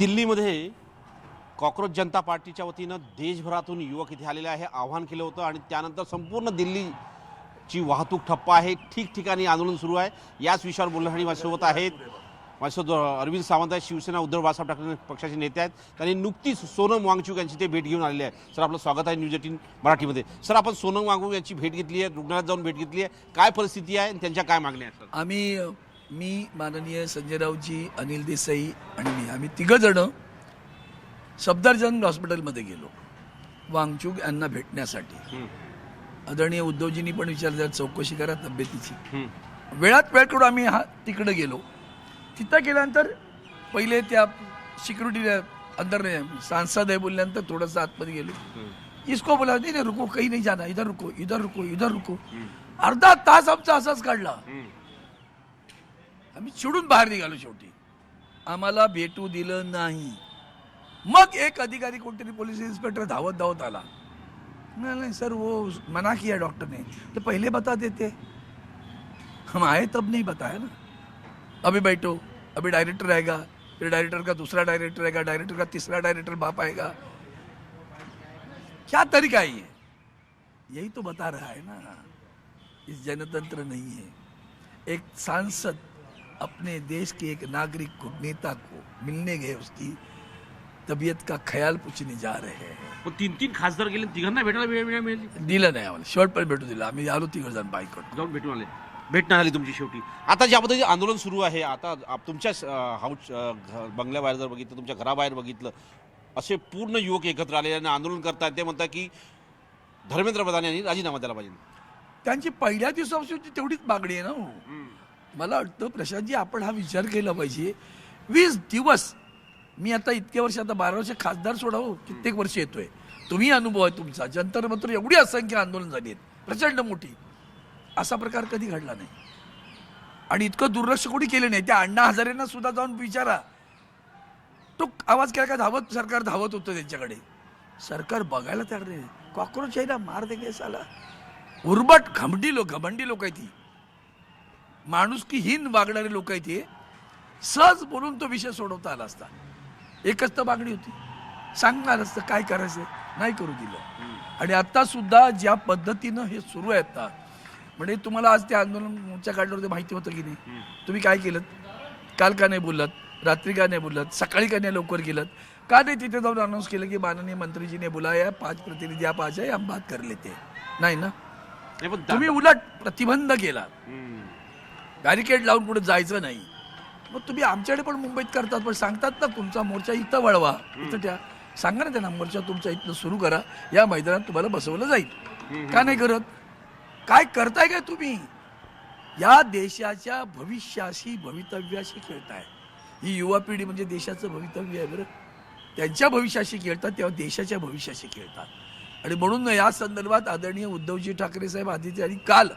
दिल्लीमध्ये कॉकरोच जनता पार्टीच्या वतीनं देशभरातून युवक इथे आलेले आहे, आव्हान केलं होतं आणि त्यानंतर संपूर्ण दिल्लीची वाहतूक ठप्प आहे, ठिकठिकाणी आंदोलन सुरू आहे। याच विषयावर बोलण्यासाठी माझ्यासोबत आहेत अरविंद सावंत आहेत, शिवसेना उद्धव बाळासाहेब ठाकरे पक्षाचे नेते आहेत। त्यांनी नुकतीच सोनम वांगचुक यांची ते भेट घेऊन आलेले आहे। सर, आपलं स्वागत आहे न्यूज 18 मराठीमध्ये। सर, आपण सोनम वांगचुक यांची भेट घेतली आहे, रुग्णालयात जाऊन भेट घेतली आहे, काय परिस्थिती आहे आणि त्यांच्या काय मागण्या आहेत? मी माननीय संजय राऊतजी, अनिल देसाई आणि आम्ही तिघजण सफदरजंग हॉस्पिटलमध्ये गेलो वांगचुक यांना भेटण्यासाठी। आदरणीय उद्धवजींनी पण विचारलं चौकशी करा तब्येतीची। वेळात वेळ करून आम्ही तिकडे गेलो। तिथं गेल्यानंतर पहिले त्या सिक्युरिटी अंदर सांसद आहे बोलल्यानंतर थोडंसं आतमध्ये गेलो। इसको बोला नाही रुको, काही नाही जाना, इधर रुको इधर रुको इधर रुको। अर्धा तास आमचा असाच काढला। आम्ही चिडून बाहेर निघालो। शेवटी आम्हाला भेटू दिलं नाही। मग एक अधिकारी कोणतरी पोलीस इंस्पेक्टर धावत धावत आला। नहीं सर, वो मना किया डॉक्टर ने। तो पहले बता देते, हम आए तब नहीं बताया ना। अभी बैठो, अभी डायरेक्टर आएगा, फिर डायरेक्टर का दूसरा डायरेक्टर आएगा, डायरेक्टर का तीसरा डायरेक्टर बाप आएगा। क्या तरीका है ये? यही तो बता रहा है ना, इस जनतंत्र नहीं है। एक सांसद अपने देश के एक नागरिक को, नेता को मिलने गए, उसकी तबीयत का ख्याल पूछने जा रहे हैं। तीन खासदार गेले, तिघांना भेटायला वेळ मिळाली? दिलं नाही आम्हाला, शेवटपर्यंत भेटू दिला। आम्ही आलो तिघजण बाईकडून जाऊन भेटून आले, भेट नाही झाली तुमची शेवटी। आता ज्या पद्धतीने आंदोलन सुरू आहे, आता तुमच्या हाऊस बंगल्याबाहेर जर बघितलं, तुमच्या घराबाहेर बघितलं, असे पूर्ण युवक एकत्र आले आणि आंदोलन करतात। ते म्हणतात की धर्मेंद्र प्रधान यांनी राजीनामा द्यायला पाहिजे। त्यांची पहिल्या दिवसापासूनची तेवढीच मागणी आहे ना। मला वाटतं प्रशांतजी, आपण हा विचार केला पाहिजे। 20 दिवस मी आता इतके वर्ष, आता 12 वर्ष खासदार सोडावं, कित्येक वर्ष येतोय। तुम्ही अनुभव आहे तुमचा, जंतर मंतर एवढी असंख्य आंदोलन झाली आहेत, प्रचंड मोठी, असा प्रकार कधी घडला नाही। आणि इतकं दुर्लक्ष कोणी केलं नाही। त्या अण्णा हजारेंना सुद्धा जाऊन विचारा, तो आवाज केला का धावत सरकार धावत होतं त्यांच्याकडे। सरकार बघायला तयार नाही। कॉकरोच आहे ना, मार दे साला। उर्बट घमंडी लोक आहेत ती, माणुसकीहीन वागणारे लोक आहेत ते। सहज बोलून तो विषय सोडवता आला असता। एकच तर मागणी होती, सांगणार असतं काय करायचं, नाही करू दिलं। आणि आता सुद्धा ज्या पद्धतीनं हे सुरू आहे आता, म्हणजे तुम्हाला आज ते आंदोलन मोर्चा काढल्यावर माहिती होतं की नाही? तुम्ही काय केलं? काल का नाही बोललात? रात्री का नाही बोललात? सकाळी का नाही लवकर गेलात? का नाही तिथे जाऊन अनाउन्स केलं की माननीय मंत्री जी ने बुलाया, 5 प्रतिनिधी आप आ जाए, हम बात कर लेते? नाही ना, तुम्ही उलट प्रतिबंध केला, बॅरिकेड लावून पुढे जायचं नाही। मग तुम्ही आमच्याकडे पण मुंबईत करतात, पण सांगतात ना तुमचा मोर्चा इथं वळवा, इथं त्या सांगा ना त्यांना, मोर्चा तुमचा इथं सुरू करा, या मैदानात तुम्हाला बसवलं जाईल। का नाही करत? काय करताय काय तुम्ही? या देशाच्या भविष्याशी, भवितव्याशी खेळताय। ही युवा पिढी म्हणजे देशाचं भवितव्य आहे बरं। त्यांच्या भविष्याशी खेळतात तेव्हा देशाच्या भविष्याशी खेळतात। आणि म्हणून या संदर्भात आदरणीय उद्धवजी ठाकरे साहेब आधीचे आणि काल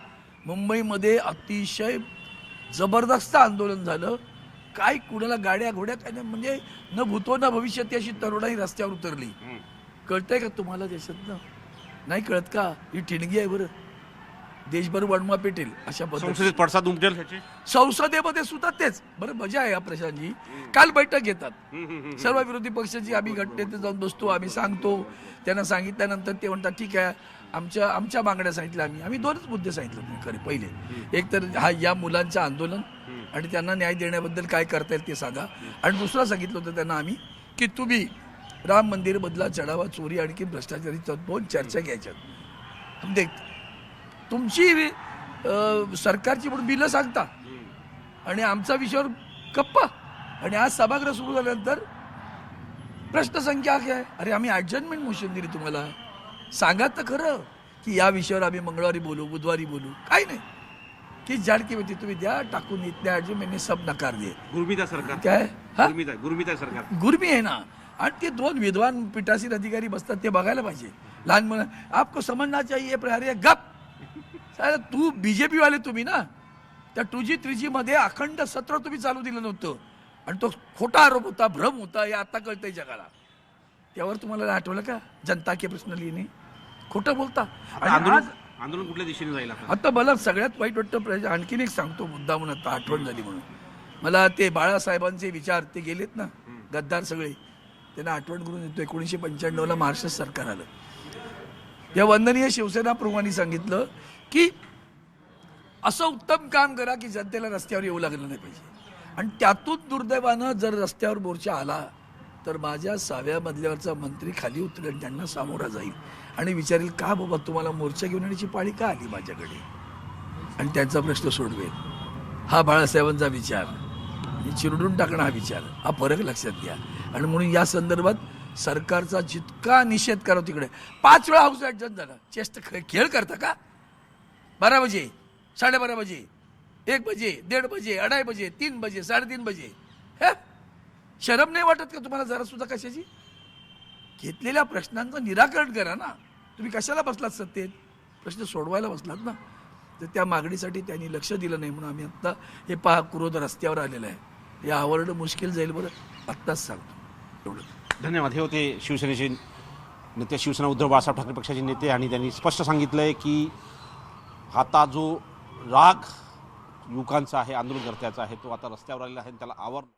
मुंबईमध्ये अतिशय जबरदस्त आंदोलन झालं। काय कुणाला गाड्या घोड्या काय नाही, म्हणजे न भूतो न भविष्यती अशी तरुणाई रस्त्यावर उतरली। कळतंय का तुम्हाला देशातनं? नाही कळत का? ही ठिणगी आहे बरं, देशभर वणवा पेटेल अशा पद्धतीने पडसाद उमटेल। संसदेमध्ये सुद्धा तेच बरं। मजा आहे या प्रशांतजी, काल बैठक घेतात सर्व विरोधी पक्षाची, आम्ही घटनेत जाऊन बसतो, आम्ही सांगतो, त्यांना सांगितल्यानंतर ते म्हणतात ठीक आहे, आमच्या मागण्या सांगितल्या। आम्ही 2च मुद्दे सांगितले खरे। पहिले एक तर या मुलांचं आंदोलन आणि त्यांना न्याय देण्याबद्दल काय करता येईल ते सांगा। आणि दुसरं सांगितलं होतं त्यांना आम्ही की तुम्ही राम मंदिर बदला, चढावा, चोरी, आणखी भ्रष्टाचारी 2 चर्चा घ्यायच्यात। देख तुमची सरकारची पण बिलं सांगता आणि आमचा विषयावर गप्पा। आणि आज सभागृह सुरू झाल्यानंतर प्रश्न संख्या काय? अरे आम्ही ॲडजर्नमेंट मोशन दिली तुम्हाला, सांगा तर खरं की या विषयावर आम्ही मंगळवारी बोलू, बुधवारी बोलू। काय नाही की जाडकी होती, तुम्ही द्या टाकून, इथल्या ॲडजर्नमेंटने सब नकार दिए। गुरमीता सरकार काय? गुरमीता सरकार गुरमी आहे ना। आणि ते 2 विद्वान पीठासीन अधिकारी बसतात, ते बघायला पाहिजे। लहान मुलं आपको समझना चाहिए, अरे गप साला, तू बीजेपी वाले तुम्ही ना। त्या 2G 3G मध्ये अखंड सत्र तुम्ही चालू दिलं नव्हतं आणि तो खोटा आरोप होता, भ्रम होता, हे आता कळतंय जगाला। त्यावर तुम्हाला आठवलं का जनता के प्रश्न लिहिणे? खोटं बोलता। आंदोलन कुठल्या दिशेने जाईल आता मला सगळ्यात वाईट वाटतं, आणखीन एक सांगतो मुद्दा म्हणून, आता आठवण झाली म्हणून, मला ते बाळासाहेबांचे विचार ते गेलेत ना, गद्दार सगळे, त्यांना आठवण करून येतो 1995ला महाराष्ट्र सरकार आलं. या वंदनीय शिवसेना प्रमुखांनी सांगितलं की असं उत्तम काम करा की जनतेला रस्त्यावर येऊ लागलं नाही पाहिजे. आणि त्यातून दुर्दैवानं जर रस्त्यावर मोर्चा आला तर माझ्या 6व्या मजल्यावरचा मंत्री खाली उतरेल, त्यांना सामोरा जाईल आणि विचारेल का बाबा तुम्हाला मोर्चा घेऊन येण्याची पाळी का आली माझ्याकडे, आणि त्यांचा प्रश्न सोडवेल. हा बाळासाहेबांचा विचार आणि चिरडून टाकणं हा विचार, हा फरक लक्षात घ्या. आणि म्हणून या संदर्भात सरकारचा जितका निषेध करा तिकडे. 5 वेळा हाऊस ॲडजस्ट झालं. चेष्ट खेळ करता का? 12 बजे, 12:30 बजे, 1 बजे, 1:30 बजे, 2:30 बजे, 3 बजे, 3:30 बजे. हे शरम नाही वाटत का तुम्हाला जरा सुद्धा कशाची? घेतलेल्या प्रश्नांचं निराकरण करा ना. तुम्ही कशाला बसलात सत्तेत? प्रश्न सोडवायला बसलात ना. तर त्या मागणीसाठी त्यांनी लक्ष दिलं नाही म्हणून आम्ही आत्ता हे पहा क्रोध रस्त्यावर आलेलं आहे. हे आवरणं मुश्किल जाईल बरं, आत्ताच सांगतो एवढं. धन्यवाद. हे होते शिवसेनेचे नेते, शिवसेना उद्धव बाळासाहेब ठाकरे पक्षाचे नेते, आणि त्यांनी स्पष्ट सांगितलंय की आता जो राग युवकांचा आहे, आंदोलनकर्त्याचा आहे, तो आता रस्त्यावर आलेला आहे आणि त्याला आवर